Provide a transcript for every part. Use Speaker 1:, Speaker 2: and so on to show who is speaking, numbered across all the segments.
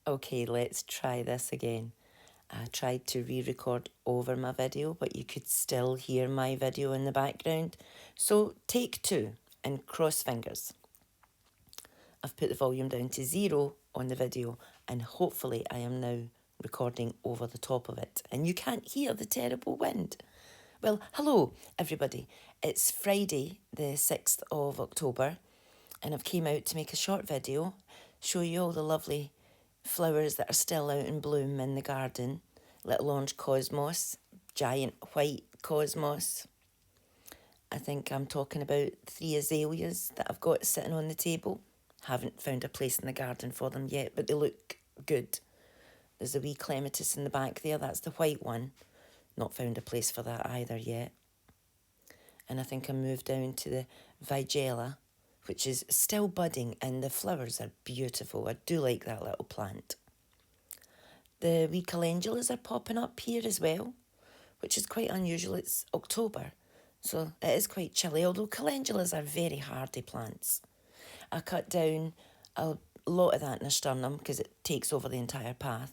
Speaker 1: Okay, let's try this again. I tried to re-record over my video, but you could still hear my video in the background. So take two and cross fingers. I've put the volume down to 0 on the video and hopefully I am now recording over the top of it and you can't hear the terrible wind. Well, hello everybody. It's Friday the 6th of October and I've came out to make a short video, show you all the lovely flowers that are still out in bloom in the garden. Little orange cosmos, giant white cosmos. I think I'm talking about 3 azaleas that I've got sitting on the table. Haven't found a place in the garden for them yet, but they look good. There's a wee clematis in the back there, that's the white one. Not found a place for that either yet. And I think I moved down to the Vigella, which is still budding and the flowers are beautiful. I do like that little plant. The wee calendulas are popping up here as well, which is quite unusual. It's October, so it is quite chilly, although calendulas are very hardy plants. I cut down a lot of that nasturtium because it takes over the entire path.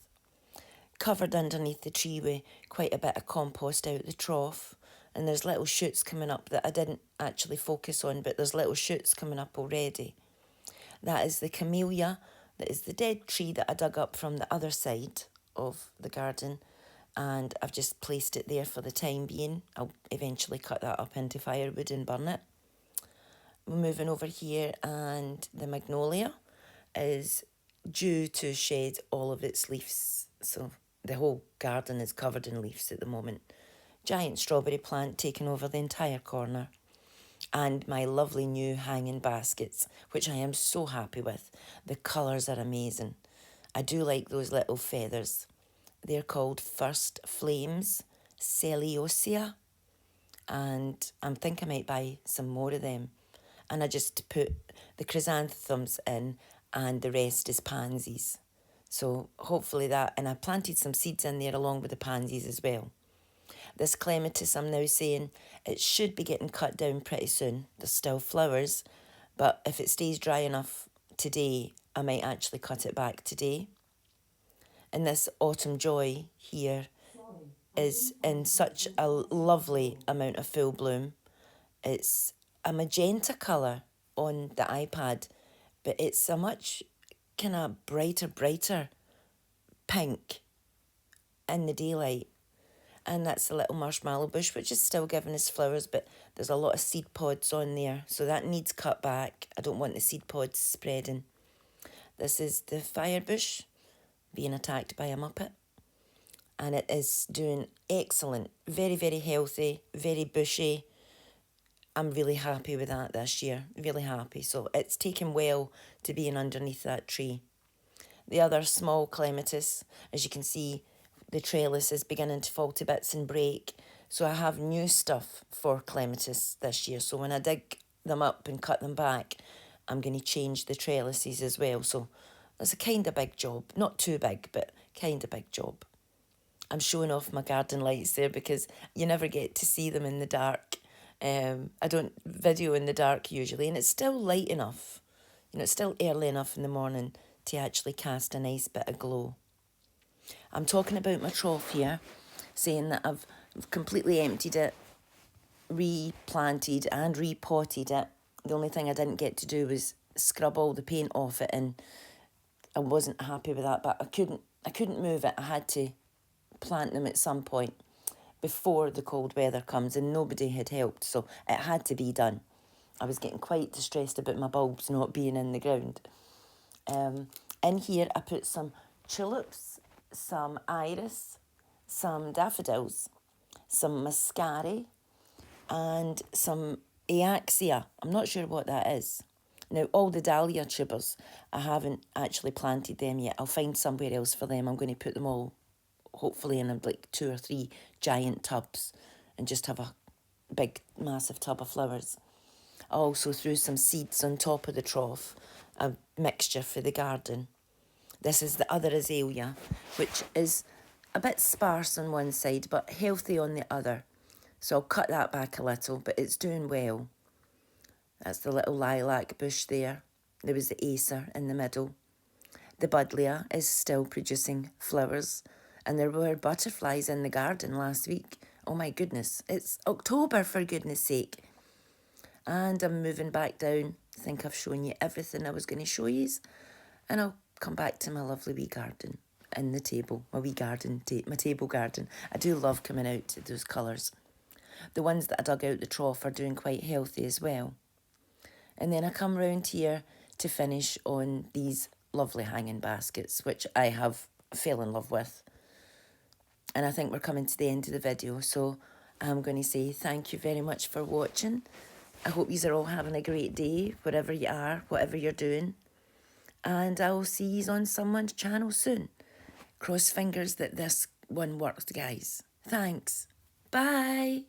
Speaker 1: Covered underneath the tree with quite a bit of compost out the trough. And there's little shoots coming up that I didn't actually focus on, but there's little shoots coming up already. That is the camellia, that is the dead tree that I dug up from the other side of the garden. And I've just placed it there for the time being. I'll eventually cut that up into firewood and burn it. We're moving over here and the magnolia is due to shed all of its leaves. So the whole garden is covered in leaves at the moment. Giant strawberry plant taking over the entire corner. And my lovely new hanging baskets, which I am so happy with. The colours are amazing. I do like those little feathers. They're called First Flames, Celiosia. And I think I might buy some more of them. And I just put the chrysanthemums in and the rest is pansies. So hopefully that, and I planted some seeds in there along with the pansies as well. This clematis, I'm now saying it should be getting cut down pretty soon. There's still flowers, but if it stays dry enough today, I might actually cut it back today. And this autumn joy here is in such a lovely amount of full bloom. It's a magenta colour on the iPad, but it's a much kind of brighter pink in the daylight. And that's the little marshmallow bush, which is still giving us flowers, but there's a lot of seed pods on there, so that needs cut back. I don't want the seed pods spreading. This is the fire bush being attacked by a muppet, and it is doing excellent. Very, very healthy, very bushy. I'm really happy with that this year, really happy. So it's taken well to being underneath that tree. The other small clematis, as you can see, the trellis is beginning to fall to bits and break. So I have new stuff for clematis this year. So when I dig them up and cut them back, I'm going to change the trellises as well. So it's a kind of big job. Not too big, but kind of big job. I'm showing off my garden lights there because you never get to see them in the dark. I don't video in the dark usually, and it's still light enough. You know, it's still early enough in the morning to actually cast a nice bit of glow. I'm talking about my trough here, saying that I've completely emptied it, replanted and repotted it. The only thing I didn't get to do was scrub all the paint off it, and I wasn't happy with that, but I couldn't move it. I had to plant them at some point before the cold weather comes, and nobody had helped, so it had to be done. I was getting quite distressed about my bulbs not being in the ground. In here I put some tulips, some iris, some daffodils, some muscari, and some Ixia. I'm not sure what that is. Now, all the Dahlia tubers, I haven't actually planted them yet. I'll find somewhere else for them. I'm going to put them all, hopefully, in like 2 or 3 giant tubs and just have a big, massive tub of flowers. I also threw some seeds on top of the trough, a mixture for the garden. This is the other azalea, which is a bit sparse on one side, but healthy on the other. So I'll cut that back a little, but it's doing well. That's the little lilac bush there. There was the acer in the middle. The buddleia is still producing flowers, and there were butterflies in the garden last week. Oh my goodness, it's October for goodness sake. And I'm moving back down. I think I've shown you everything I was going to show you, and I'll come back to my lovely wee garden in the table, my wee garden, my table garden. I do love coming out to those colours. The ones that I dug out the trough are doing quite healthy as well. And then I come round here to finish on these lovely hanging baskets, which I have fell in love with. And I think we're coming to the end of the video, so I'm going to say thank you very much for watching. I hope you are all having a great day, wherever you are, whatever you're doing. And I will see you on someone's channel soon. Cross fingers that this one works, guys. Thanks. Bye.